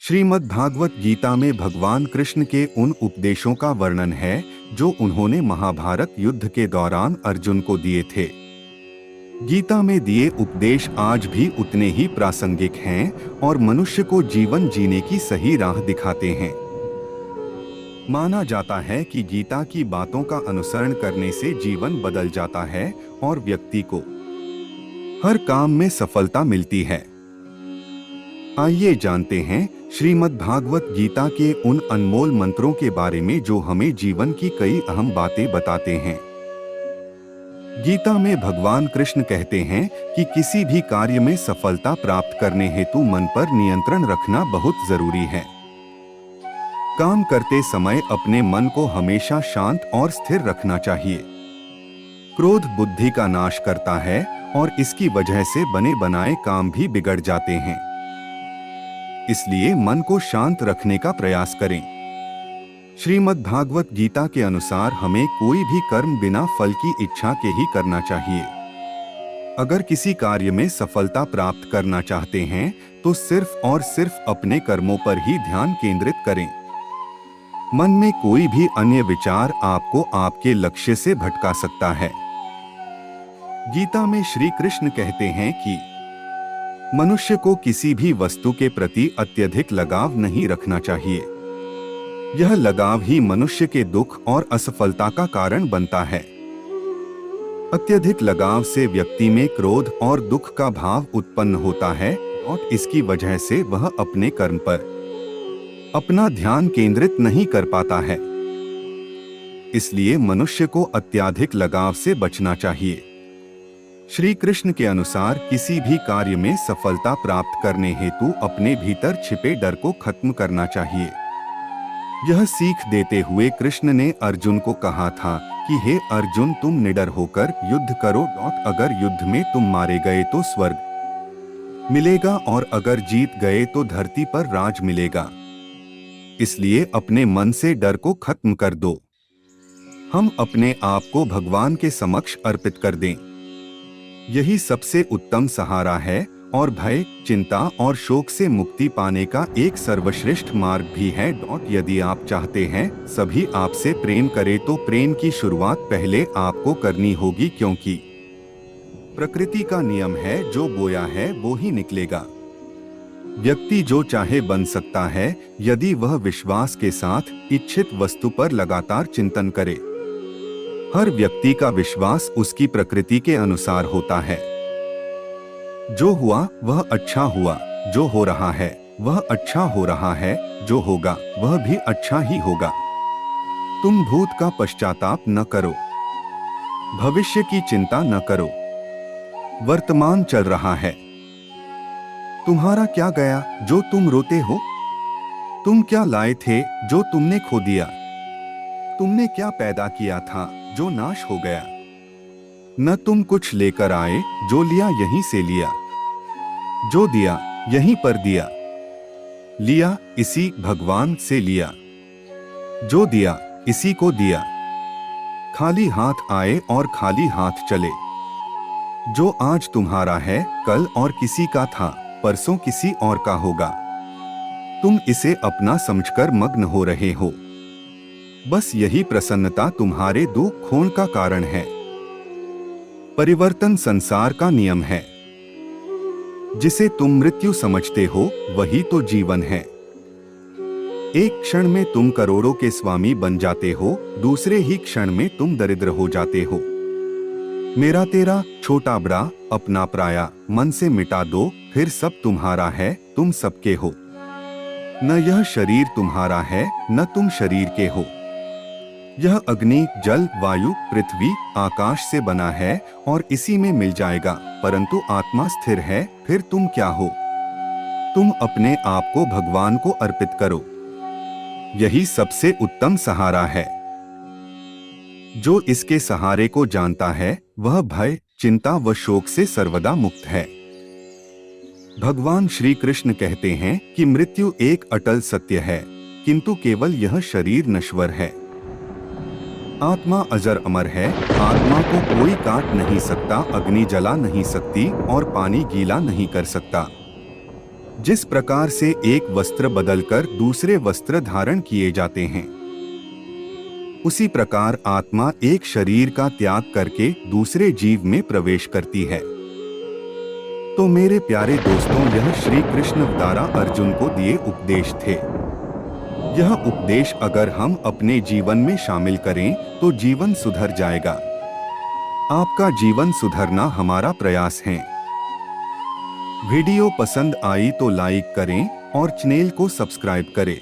श्रीमद् भागवत गीता में भगवान कृष्ण के उन उपदेशों का वर्णन है जो उन्होंने महाभारत युद्ध के दौरान अर्जुन को दिए थे। गीता में दिए उपदेश आज भी उतने ही प्रासंगिक हैं और मनुष्य को जीवन जीने की सही राह दिखाते हैं। माना जाता है कि गीता की बातों का अनुसरण करने से जीवन बदल जाता है और व्यक्ति को हर काम में सफलता मिलती है। आइए जानते हैं श्रीमद् भागवत गीता के उन अनमोल मंत्रों के बारे में जो हमें जीवन की कई अहम बातें बताते हैं। गीता में भगवान कृष्ण कहते हैं कि किसी भी कार्य में सफलता प्राप्त करने हेतु मन पर नियंत्रण रखना बहुत जरूरी है। काम करते समय अपने मन को हमेशा शांत और स्थिर रखना चाहिए। क्रोध बुद्धि का नाश करता है और इसकी वजह से बने बनाए काम भी बिगड़ जाते हैं। इसलिए मन को शांत रखने का प्रयास करें। श्रीमद् भागवत गीता के अनुसार हमें कोई भी कर्म बिना फल की इच्छा के ही करना चाहिए। अगर किसी कार्य में सफलता प्राप्त करना चाहते हैं तो सिर्फ और सिर्फ अपने कर्मों पर ही ध्यान केंद्रित करें। मन में कोई भी अन्य विचार आपको आपके लक्ष्य से भटका सकता है। गीता में श्री कृष्ण कहते हैं कि मनुष्य को किसी भी वस्तु के प्रति अत्यधिक लगाव नहीं रखना चाहिए। यह लगाव ही मनुष्य के दुख और असफलता का कारण बनता है। अत्यधिक लगाव से व्यक्ति में क्रोध और दुख का भाव उत्पन्न होता है और इसकी वजह से वह अपने कर्म पर अपना ध्यान केंद्रित नहीं कर पाता है। इसलिए मनुष्य को अत्यधिक लगाव से बचना चाहिए। श्री कृष्ण के अनुसार किसी भी कार्य में सफलता प्राप्त करने हेतु अपने भीतर छिपे डर को खत्म करना चाहिए। यह सीख देते हुए कृष्ण ने अर्जुन को कहा था कि हे अर्जुन, तुम निडर होकर युद्ध करो। अगर युद्ध में तुम मारे गए तो स्वर्ग मिलेगा और अगर जीत गए तो धरती पर राज मिलेगा। इसलिए अपने मन से डर को खत्म कर दो। हम अपने आप को भगवान के समक्ष अर्पित कर दें। यही सबसे उत्तम सहारा है और भय, चिंता और शोक से मुक्ति पाने का एक सर्वश्रेष्ठ मार्ग भी है। यदि आप चाहते हैं सभी आपसे प्रेम करें तो प्रेम की शुरुआत पहले आपको करनी होगी, क्योंकि प्रकृति का नियम है जो बोया है वो ही निकलेगा। व्यक्ति जो चाहे बन सकता है यदि वह विश्वास के साथ इच्छित वस्तु पर लगातार चिंतन करे। हर व्यक्ति का विश्वास उसकी प्रकृति के अनुसार होता है। जो हुआ वह अच्छा हुआ, जो हो रहा है वह अच्छा हो रहा है, जो होगा वह भी अच्छा ही होगा। तुम भूत का पश्चाताप न करो, भविष्य की चिंता न करो। वर्तमान चल रहा है। तुम्हारा क्या गया जो तुम रोते हो? तुम क्या लाए थे जो तुमने खो दिया? तुमने क्या पैदा किया था जो नाश हो गया? न तुम कुछ लेकर आए, जो लिया यहीं से लिया, जो दिया यहीं पर दिया। लिया इसी भगवान से लिया, जो दिया इसी को दिया। खाली हाथ आए और खाली हाथ चले। जो आज तुम्हारा है कल और किसी का था, परसों किसी और का होगा। तुम इसे अपना समझकर मग्न हो रहे हो। बस यही प्रसन्नता तुम्हारे दुख खोण का कारण है। परिवर्तन संसार का नियम है। जिसे तुम मृत्यु समझते हो वही तो जीवन है। एक क्षण में तुम करोड़ों के स्वामी बन जाते हो, दूसरे ही क्षण में तुम दरिद्र हो जाते हो। मेरा तेरा, छोटा बड़ा, अपना पराया मन से मिटा दो, फिर सब तुम्हारा है, तुम सबके हो। न यह शरीर तुम्हारा है न तुम शरीर के हो। यह अग्नि, जल, वायु, पृथ्वी, आकाश से बना है और इसी में मिल जाएगा, परंतु आत्मा स्थिर है। फिर तुम क्या हो? तुम अपने आप को भगवान को अर्पित करो। यही सबसे उत्तम सहारा है। जो इसके सहारे को जानता है वह भय, चिंता व शोक से सर्वदा मुक्त है। भगवान श्री कृष्ण कहते हैं कि मृत्यु एक अटल सत्य है, किंतु केवल यह शरीर नश्वर है। आत्मा अजर अमर है। आत्मा को कोई काट नहीं सकता, अग्नि जला नहीं सकती और पानी गीला नहीं कर सकता। जिस प्रकार से एक वस्त्र बदलकर दूसरे वस्त्र धारण किए जाते हैं, उसी प्रकार आत्मा एक शरीर का त्याग करके दूसरे जीव में प्रवेश करती है। तो मेरे प्यारे दोस्तों, यह श्री कृष्ण द्वारा अर्जुन को दिए उपदेश थे। यह उपदेश अगर हम अपने जीवन में शामिल करें तो जीवन सुधर जाएगा। आपका जीवन सुधरना हमारा प्रयास है। वीडियो पसंद आई तो लाइक करें और चैनल को सब्सक्राइब करें।